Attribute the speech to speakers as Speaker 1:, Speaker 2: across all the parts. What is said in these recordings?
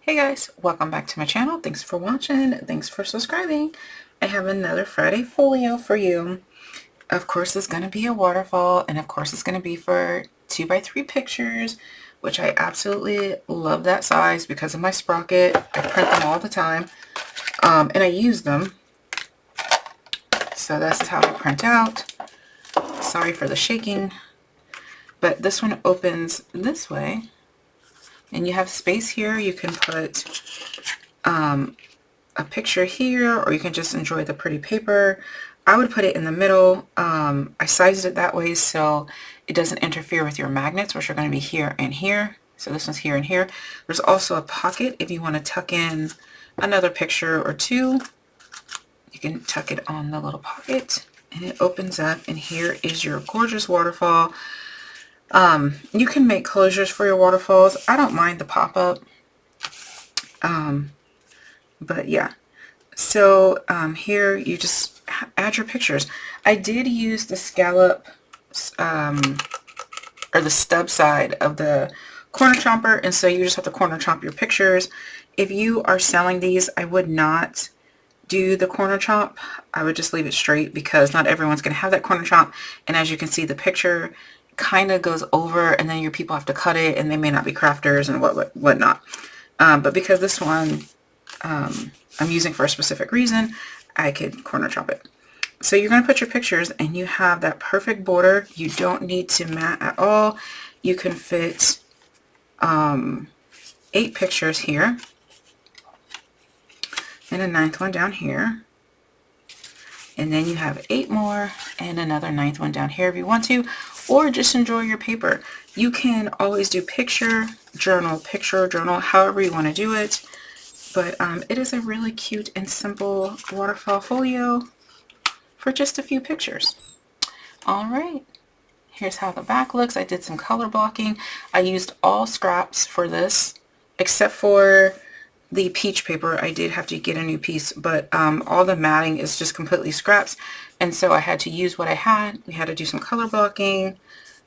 Speaker 1: Hey guys, welcome back to my channel. Thanks for watching. Thanks for subscribing. I have another Friday folio for you. Of course, it's going to be a waterfall, and of course, it's going to be for 2x3 pictures, which I absolutely love that size because of my sprocket. I print them all the time, and I use them. So this is how they print out. Sorry for the shaking, but this one opens this way, and you have space here. You can put a picture here, or you can just enjoy the pretty paper. I would put it in the middle. I sized it that way so it doesn't interfere with your magnets, which are going to be here and here. So this one's here and here. There's also a pocket if you want to tuck in another picture or two. You can tuck it on the little pocket and it opens up, and here is your gorgeous waterfall. You can make closures for your waterfalls. I don't mind the pop-up. But yeah, so here you just add your pictures. I did use the scallop or the stub side of the corner chomper, and so you just have to corner chomp your pictures. If you are selling these, I would not do the corner chomp. I would just leave it straight because not everyone's going to have that corner chomp, and as you can see, the picture kind of goes over, and then your people have to cut it, and they may not be crafters and whatnot. But because this one I'm using for a specific reason, I could corner chop it. So you're going to put your pictures, and you have that perfect border. You don't need to mat at all. You can fit 8 pictures here, and a 9th one down here, and then you have 8 more and another 9th one down here if you want to, or just enjoy your paper. You can always do picture journal, however you want to do it. But it is a really cute and simple waterfall folio for just a few pictures. All right, here's how the back looks. I did some color blocking. I used all scraps for this, except for the peach paper. I did have to get a new piece, but all the matting is just completely scraps. And so I had to use what I had. We had to do some color blocking.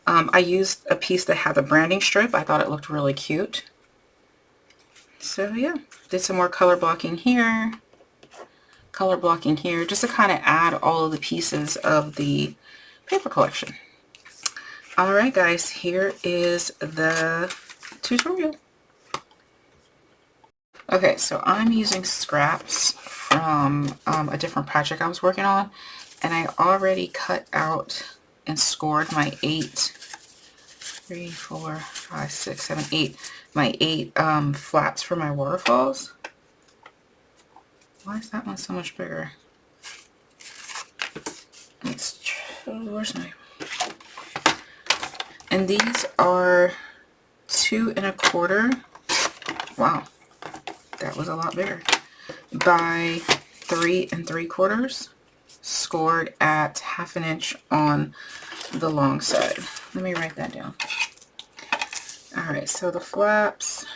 Speaker 1: I used a piece that had the branding strip. I thought it looked really cute. So yeah, did some more color blocking here, just to kind of add all of the pieces of the paper collection. All right, guys, here is the tutorial. Okay, so I'm using scraps from a different project I was working on, and I already cut out and scored my 8 my 8 flats for my waterfalls. Why is that one so much bigger? Where's my... And these are 2 1/4. Wow, that was a lot bigger. By 3 3/4, scored at 1/2 inch on the long side. Let me write that down. Alright, so the flaps,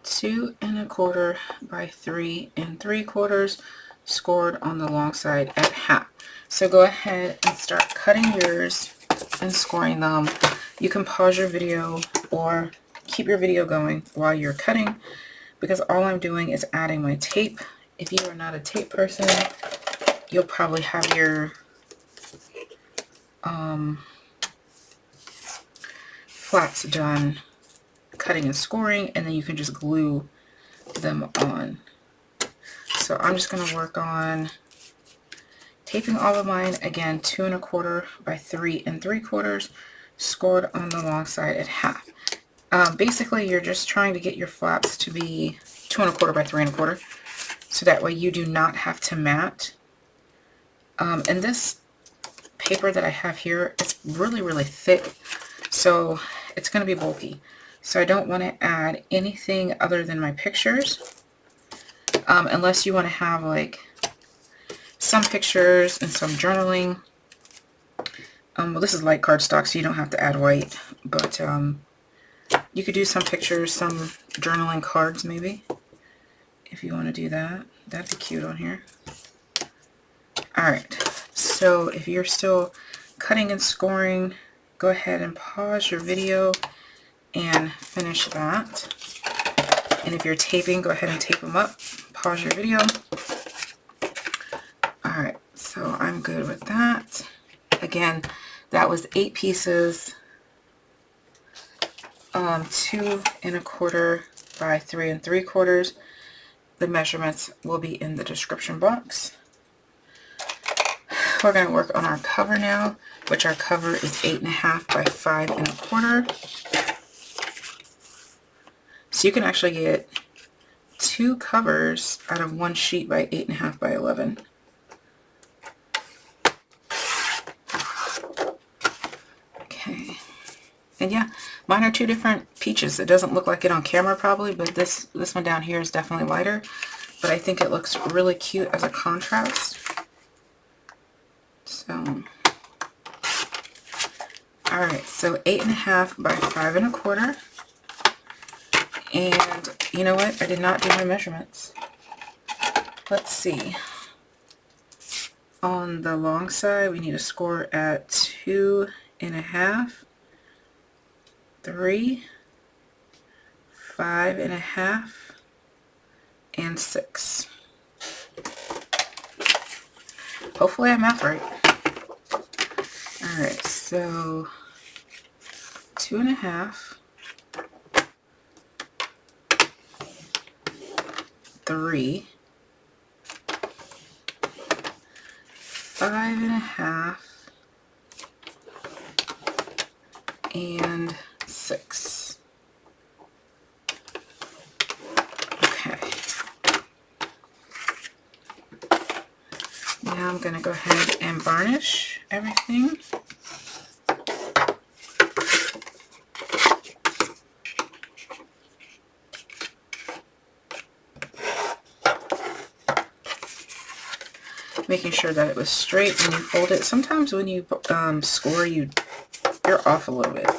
Speaker 1: 2 1/4 by 3 3/4, scored on the long side at 1/2. So go ahead and start cutting yours and scoring them. You can pause your video or keep your video going while you're cutting, because all I'm doing is adding my tape. If you are not a tape person, you'll probably have your flats done cutting and scoring, and then you can just glue them on. So I'm just going to work on taping all of mine. Again, 2 1/4 by 3 3/4, scored on the long side at 1/2. Basically, you're just trying to get your flaps to be 2 1/4 by 3 1/4, so that way you do not have to mat. And this paper that I have here, it's really, really thick, so it's going to be bulky. So I don't want to add anything other than my pictures, unless you want to have like some pictures and some journaling. Well, this is light cardstock, so you don't have to add white, but you could do some pictures, some journaling cards maybe, if you want to do that. That'd be cute on here. Alright, so if you're still cutting and scoring, go ahead and pause your video and finish that. And if you're taping, go ahead and tape them up. Pause your video. Alright, so I'm good with that. Again, that was 8 pieces, 2 1/4 by 3 3/4. The measurements will be in the description box. We're going to work on our cover now, which our cover is 8 1/2 by 5 1/4. So you can actually get 2 covers out of 1 sheet by 8 1/2 by 11. Okay. And yeah, mine are 2 different peaches. It doesn't look like it on camera probably, but this one down here is definitely lighter. But I think it looks really cute as a contrast. So, alright, so 8 1/2 by 5 1/4. And you know what? I did not do my measurements. Let's see. On the long side, we need to score at 2 1/2, 3, 5 1/2, and 6. Hopefully I math right. Alright, so 2 1/2, 3, 5 1/2, and 6. Okay. Now I'm going to go ahead and varnish everything. Making sure that it was straight when you fold it. Sometimes when you score, you're off a little bit,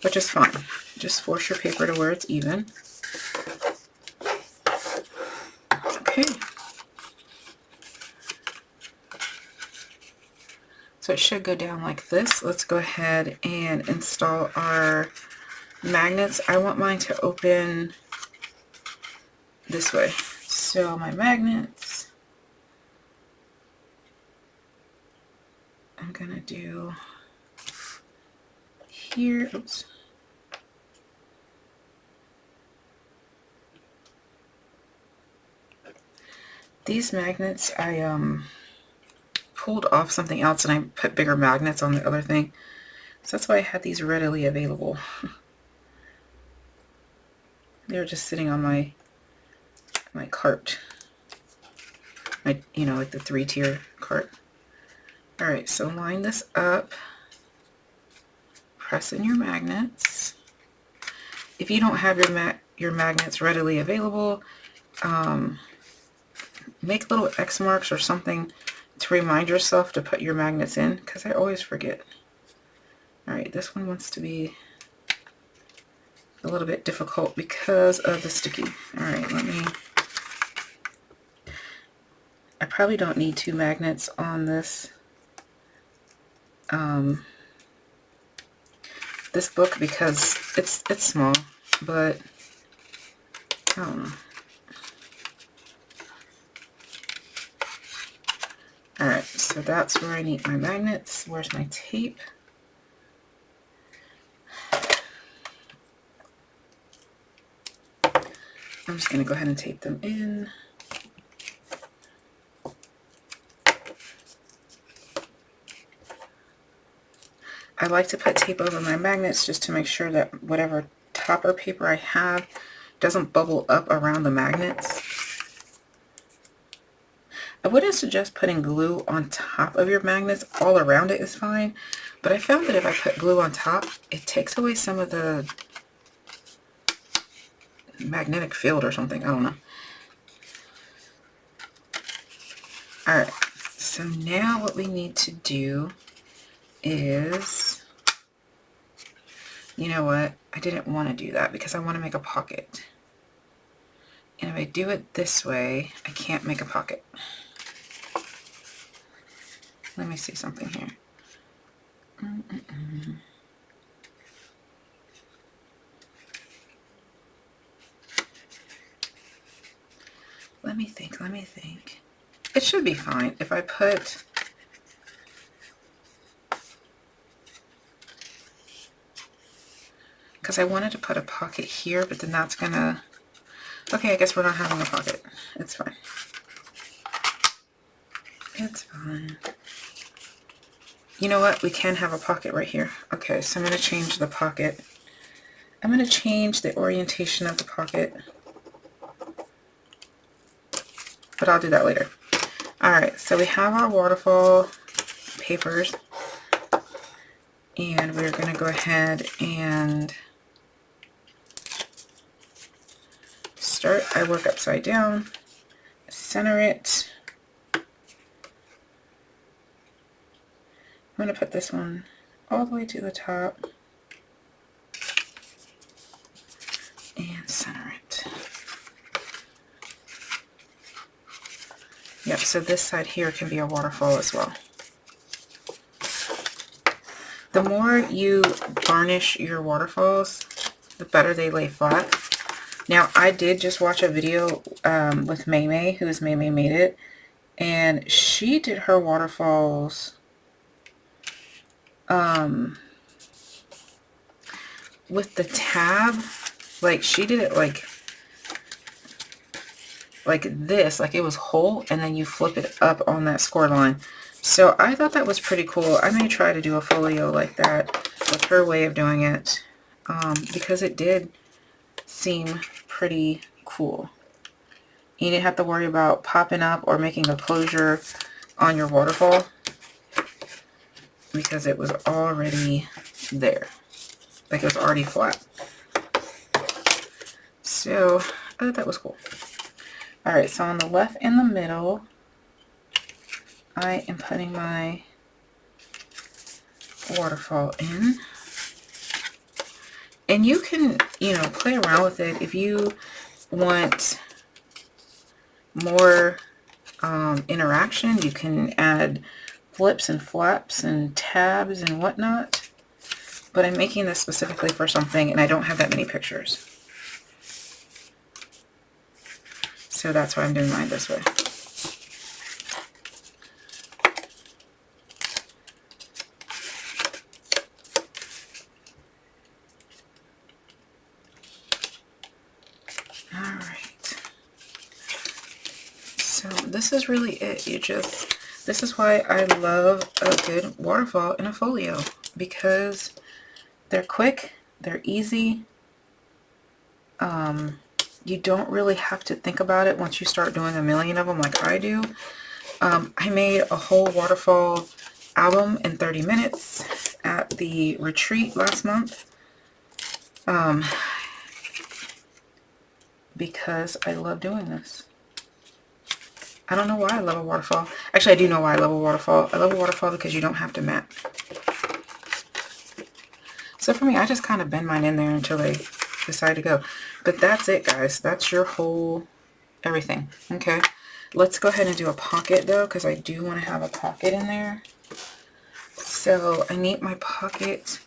Speaker 1: which is fine. Just force your paper to where it's even. Okay. So it should go down like this. Let's go ahead and install our magnets. I want mine to open this way. So my magnets, I'm gonna do here. Oops. These magnets, I pulled off something else and I put bigger magnets on the other thing. So that's why I had these readily available. They were just sitting on my cart. You know, like the 3-tier cart. Alright, so line this up. Press in your magnets. If you don't have your magnets readily available, make little X marks or something to remind yourself to put your magnets in, because I always forget. Alright, this one wants to be a little bit difficult because of the sticky. Alright, I probably don't need 2 magnets on this this book because it's small, but I don't know. Alright, so that's where I need my magnets. Where's my tape? I'm just going to go ahead and tape them in. I like to put tape over my magnets just to make sure that whatever topper paper I have doesn't bubble up around the magnets. I wouldn't suggest putting glue on top of your magnets. All around it is fine, but I found that if I put glue on top, it takes away some of the magnetic field or something. I don't know. Alright, so now what we need to do is, you know what, I didn't want to do that because I want to make a pocket. And if I do it this way, I can't make a pocket. Let me see something here. let me think. It should be fine if I put, because I wanted to put a pocket here, but then that's gonna, okay, I guess we're not having a pocket. It's fine. It's fine. You know what? We can have a pocket right here. Okay, so I'm going to change the pocket. I'm going to change the orientation of the pocket. But I'll do that later. Alright, so we have our waterfall papers. And we're going to go ahead and start. I work upside down. Center it. I'm going to put this one all the way to the top and center it. Yep, so this side here can be a waterfall as well. The more you varnish your waterfalls, the better they lay flat. Now, I did just watch a video with May, who's May Made It, and she did her waterfalls with the tab, like she did it like this, like it was whole, and then you flip it up on that score line. So I thought that was pretty cool. I may try to do a folio like that with her way of doing it, because it did seem pretty cool. You didn't have to worry about popping up or making a closure on your waterfall because it was already there. Like it was already flat. So I thought that was cool. Alright, so on the left and the middle, I am putting my waterfall in. And you can, you know, play around with it if you want more interaction. You can add flips and flaps and tabs and whatnot. But I'm making this specifically for something, and I don't have that many pictures. So that's why I'm doing mine this way. Alright. So this is really it. This is why I love a good waterfall in a folio, because they're quick, they're easy. You don't really have to think about it once you start doing a million of them like I do. I made a whole waterfall album in 30 minutes at the retreat last month. Because I love doing this. I don't know why I love a waterfall. Actually, I do know why I love a waterfall. I love a waterfall because you don't have to mat. So for me, I just kind of bend mine in there until they decide to go. But that's it, guys. That's your whole everything. Okay. Let's go ahead and do a pocket, though, because I do want to have a pocket in there. So I need my pocket.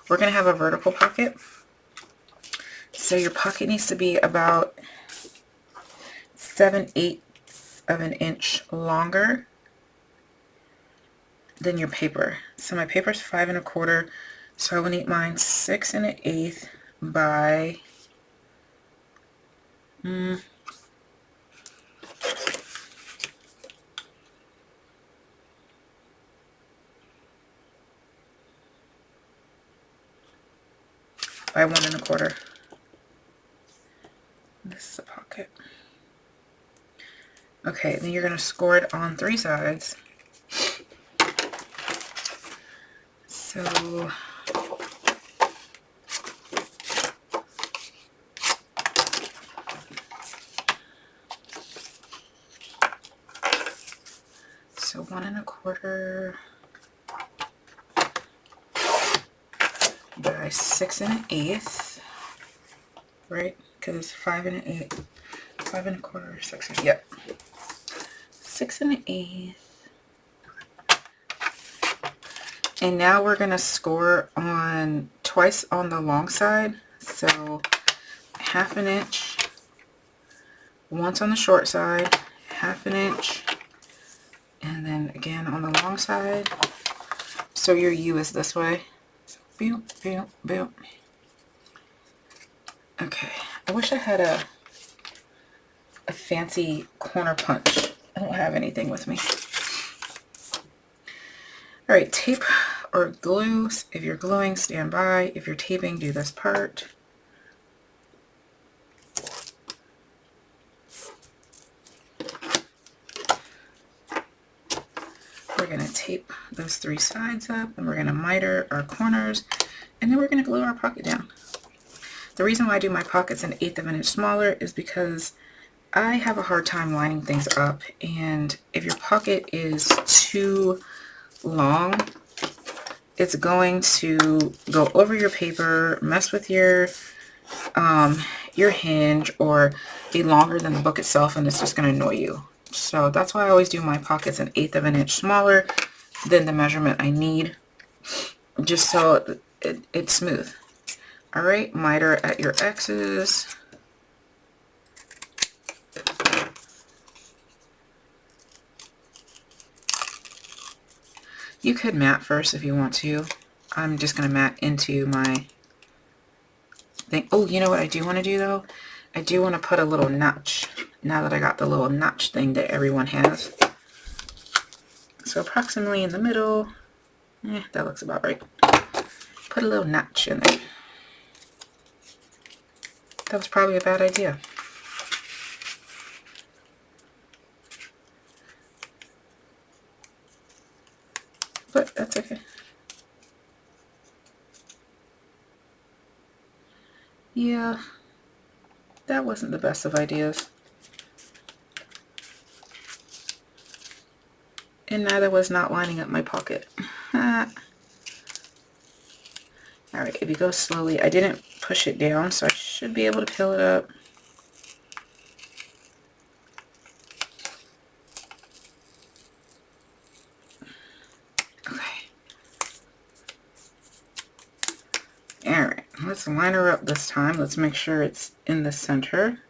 Speaker 1: We're going to have a vertical pocket. So your pocket needs to be about 7/8 of an inch longer than your paper. So my paper is 5 1/4. So I will need mine 6 1/8 by by 1 1/4. This is a pocket. Okay, then you're going to score it on 3 sides. So So 1 1/4 by 6 1/8, right? Because 5 1/8, 5 1/4, 6 1/8. Yep. 6 1/8. And now we're gonna score on twice on the long side. So 1/2 inch once on the short side, 1/2 inch, and then again on the long side. So your U is this way. So, boop, boop, boop. Okay, I wish I had a fancy corner punch. I don't have anything with me. All right, tape or glue. If you're gluing, stand by. If you're taping, do this part. We're going to tape those 3 sides up, and we're going to miter our corners, and then we're going to glue our pocket down. The reason why I do my pockets an 1/8 of an inch smaller is because I have a hard time lining things up, and if your pocket is too long, it's going to go over your paper, mess with your hinge, or be longer than the book itself, and it's just going to annoy you. So that's why I always do my pockets an 1/8 of an inch smaller than the measurement I need, just so it's smooth. All right, miter at your X's. You could mat first if you want to. I'm just going to mat into my thing. Oh, you know what I do want to do though? I do want to put a little notch, now that I got the little notch thing that everyone has. So approximately in the middle, that looks about right. Put a little notch in there. That was probably a bad idea. But that's okay. Yeah, that wasn't the best of ideas. And neither was not lining up my pocket. Alright, if you go slowly, I didn't push it down, so I should be able to peel it up. Okay. Alright, let's line her up this time. Let's make sure it's in the center.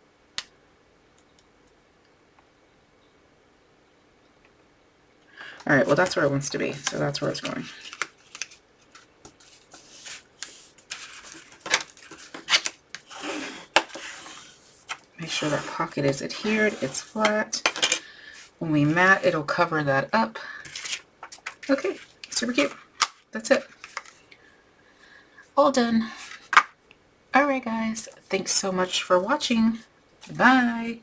Speaker 1: Alright, well that's where it wants to be, so that's where it's going. Make sure that pocket is adhered, it's flat. When we mat, it'll cover that up. Okay, super cute. That's it. All done. Alright guys, thanks so much for watching. Bye!